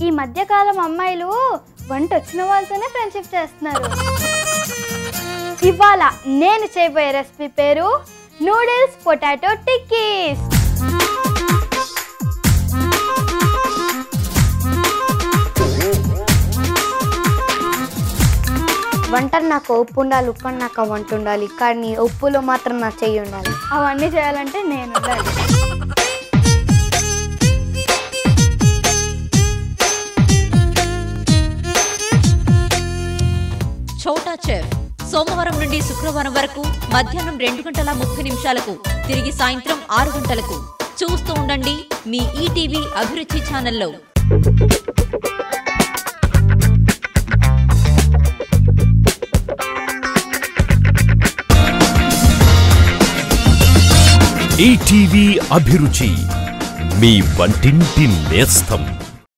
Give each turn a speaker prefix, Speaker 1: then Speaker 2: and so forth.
Speaker 1: ఈ మధ్యకాలం అమ్మాయిలు వంట వచ్చిన వాళ్ళతోనే ఫ్రెండ్షిప్ చేస్తున్నారు. ఇవాళ నేను చేయబోయే రెసిపీ పేరు నూడిల్స్ పొటాటో టిక్కీస్. వంట నాకు ఉప్పు ఉండాలి, ఉప్పు నాకు వంట ఉండాలి, కానీ ఉప్పులో మాత్రం నా చెయ్యి ఉండాలి. అవన్నీ చేయాలంటే నేను ఉండాలి.
Speaker 2: ఛోటా చెఫ్ సోమవారం నుండి శుక్రవారం వరకు మధ్యాహ్నం 2:30 తిరిగి సాయంత్రం 6 గంటలకు చూస్తూ ఉండండి మీ ఈటీవీ అభిరుచి ఛానల్లో.
Speaker 3: ఈటీవీ అభిరుచి మీ వంటింటి నేస్తం.